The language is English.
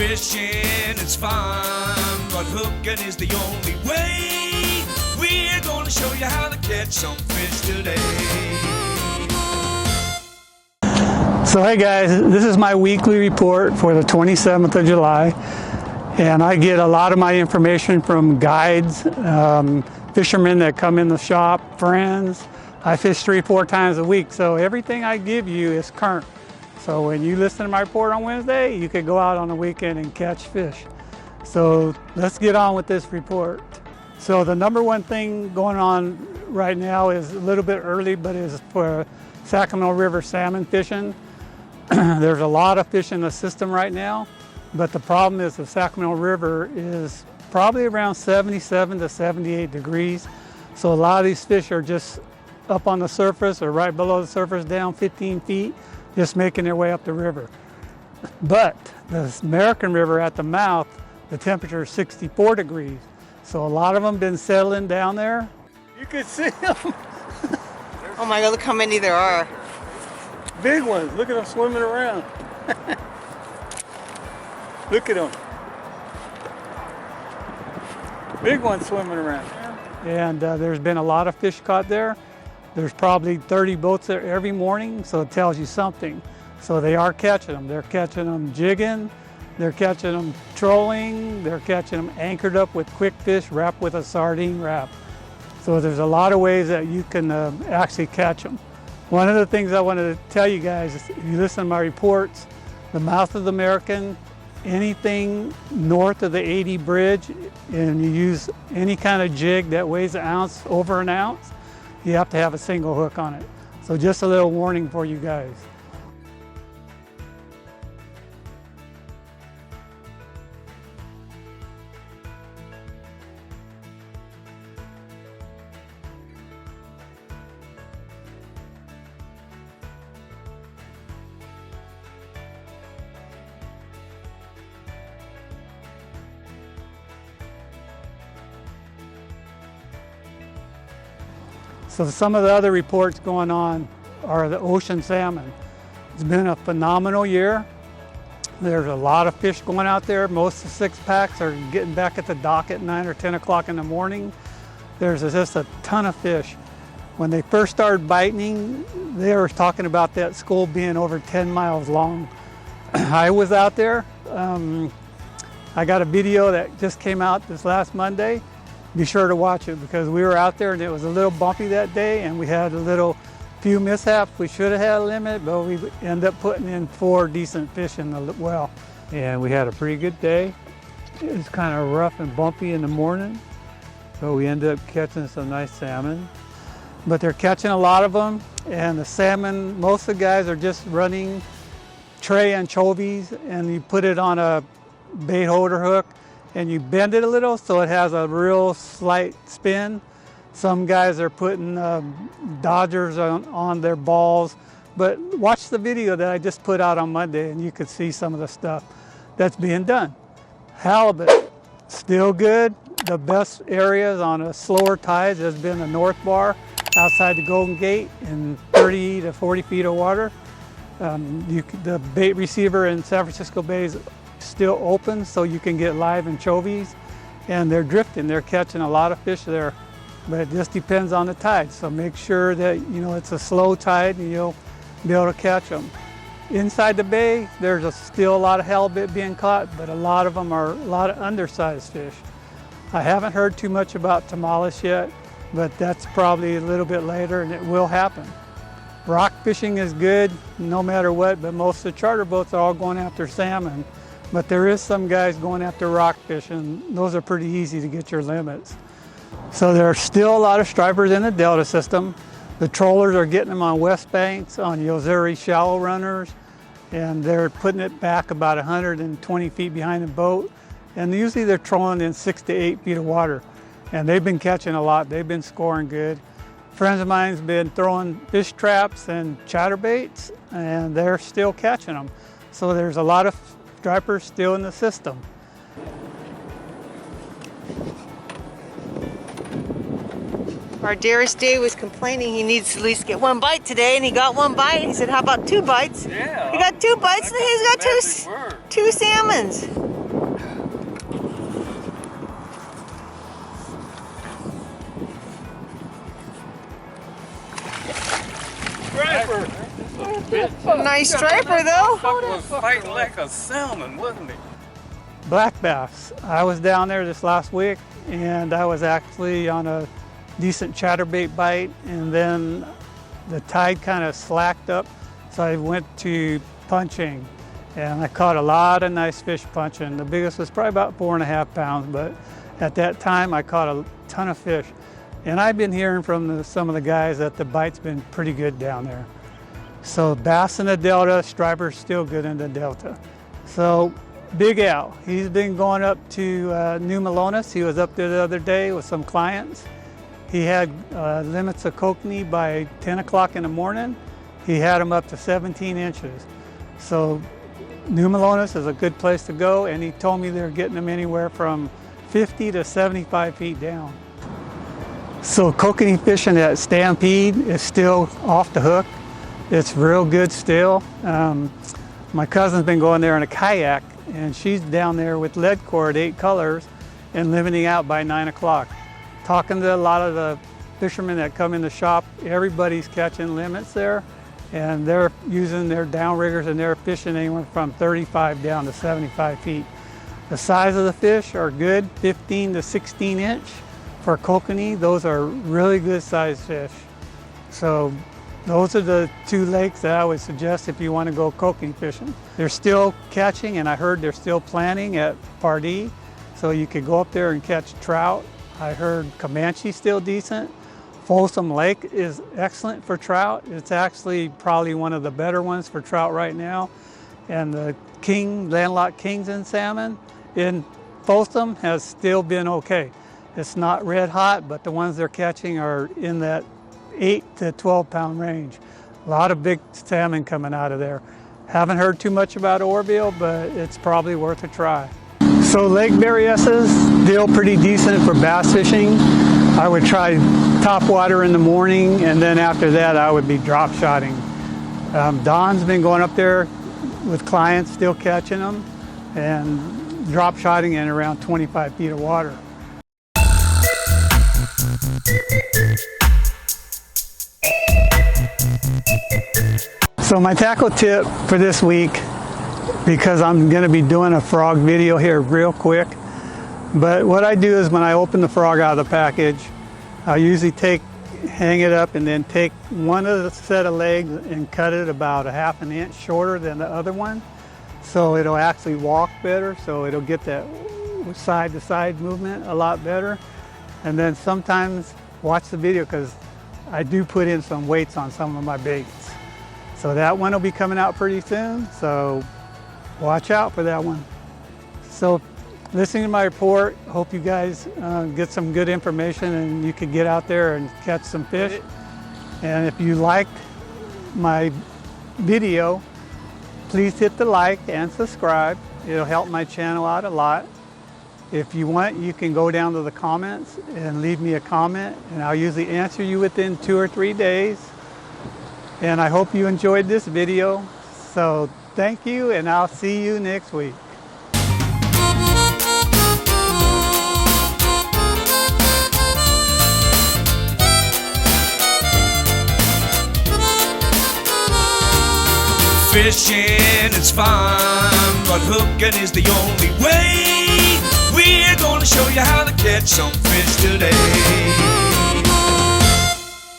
Fishing is fun, but hooking is the only way. We're gonna show you how to catch some fish today. So hey guys, this is my weekly report for the 27th of July, and I get a lot of my information from guides, fishermen that come in the shop, friends. I fish 3-4 times a week, so everything I give you is current. So when you listen to my report on Wednesday, you could go out on the weekend and catch fish. So let's get on with this report. So the number one thing going on right now is a little bit early, but is for Sacramento River salmon fishing. There's a lot of fish in the system right now, but the problem is the Sacramento River is probably around 77 to 78 degrees. So a lot of these fish are just up on the surface or right below the surface, down 15 feet, just making their way up the river. But the American River at the mouth, the temperature is 64 degrees. So a lot of them been settling down there. You can see them. Oh my God, look how many there are. Big ones, look at them swimming around. Look at them. Big ones swimming around. And there's been a lot of fish caught there. There's probably 30 boats there every morning, so it tells you something. So they are catching them. They're catching them jigging, they're catching them trolling, they're catching them anchored up with quick fish wrapped with a sardine wrap. So there's a lot of ways that you can actually catch them. One of the things I wanted to tell you guys is if you listen to my reports, the mouth of the American, anything north of the 80 bridge, and you use any kind of jig that weighs an ounce, over an ounce, you have to have a single hook on it. So just a little warning for you guys. So some of the other reports going on are the ocean salmon. It's been a phenomenal year. There's a lot of fish going out there. Most of the 6-packs are getting back at the dock at 9 or 10 o'clock in the morning. There's just a ton of fish. When they first started biting, they were talking about that school being over 10 miles long. I was out there. I got a video that just came out this last Monday. Be sure to watch it because we were out there and it was a little bumpy that day and we had a few mishaps. We should have had a limit, but we ended up putting in 4 decent fish in the well. And we had a pretty good day. It was kind of rough and bumpy in the morning, but we ended up catching some nice salmon. But they're catching a lot of them, and the salmon, most of the guys are just running tray anchovies and you put it on a bait holder hook and you bend it a little so it has a real slight spin. Some guys are putting dodgers on their balls, but watch the video that I just put out on Monday and you could see some of the stuff that's being done. Halibut, still good. The best areas on a slower tides has been the North Bar outside the Golden Gate in 30 to 40 feet of water. The bait receiver in San Francisco Bay is still open, so you can get live anchovies, and they're drifting. They're catching a lot of fish there, but it just depends on the tide. So make sure that it's a slow tide and you'll be able to catch them. Inside the bay, there's still a lot of halibut being caught, but a lot of them are a lot of undersized fish. I haven't heard too much about tamales yet, but that's probably a little bit later and it will happen. Rock fishing is good no matter what, but most of the charter boats are all going after salmon. But there is some guys going after rockfish, and those are pretty easy to get your limits. So there are still a lot of stripers in the Delta system. The trollers are getting them on West Banks, on Yozuri shallow runners, and they're putting it back about 120 feet behind the boat. And usually they're trolling in 6 to 8 feet of water. And they've been catching a lot. They've been scoring good. Friends of mine's been throwing fish traps and chatterbaits, and they're still catching them. So there's a lot of stripers still in the system. Our dearest Dave was complaining he needs to at least get 1 bite today, and he got 1 bite. He said, how about 2 bites? Yeah. He got 2 bites, and he's got 2 salmons. Nice striper though. Was fighting like a salmon, wasn't he? Black bass. I was down there this last week and I was actually on a decent chatterbait bite, and then the tide kind of slacked up, so I went to punching and I caught a lot of nice fish punching. The biggest was probably about 4.5 pounds, but at that time I caught a ton of fish. And I've been hearing from some of the guys that the bite's been pretty good down there. So bass in the Delta, striper's still good in the Delta. So Big Al, he's been going up to New Melones. He was up there the other day with some clients. He had limits of kokanee by 10 o'clock in the morning. He had them up to 17 inches. So New Melones is a good place to go, and he told me they're getting them anywhere from 50 to 75 feet down. So kokanee fishing at Stampede is still off the hook. It's real good still. My cousin's been going there in a kayak, and she's down there with lead core at 8 colors and limiting out by 9 o'clock. Talking to a lot of the fishermen that come in the shop, everybody's catching limits there, and they're using their downriggers and they're fishing anywhere from 35 down to 75 feet. The size of the fish are good, 15 to 16 inch. For kokanee, those are really good sized fish. So those are the 2 lakes that I would suggest if you want to go kokanee fishing. They're still catching, and I heard they're still planting at Pardee, so you could go up there and catch trout. I heard Comanche still decent. Folsom Lake is excellent for trout. It's actually probably one of the better ones for trout right now. And the landlocked kings and salmon in Folsom has still been okay. It's not red hot, but the ones they're catching are in that 8 to 12 pound range. A lot of big salmon coming out of there. Haven't heard too much about Orville, but it's probably worth a try. So Lake Berryessa's still pretty decent for bass fishing. I would try top water in the morning, and then after that I would be drop shotting. Don's been going up there with clients, still catching them, and drop shotting in around 25 feet of water. So my tackle tip for this week, because I'm going to be doing a frog video here real quick, but what I do is when I open the frog out of the package, I usually hang it up and then take one of the set of legs and cut it about 1/2 inch shorter than the other one, so it'll actually walk better, so it'll get that side to side movement a lot better. And then sometimes watch the video, because I do put in some weights on some of my baits. So that one will be coming out pretty soon, so watch out for that one. So listening to my report, hope you guys get some good information and you can get out there and catch some fish. And if you liked my video, please hit the like and subscribe. It'll help my channel out a lot. If you want, you can go down to the comments and leave me a comment, and I'll usually answer you within 2 or 3 days. And I hope you enjoyed this video. So thank you, and I'll see you next week. Fishing is fun, but hooking is the only way. We're gonna show you how to catch some fish today.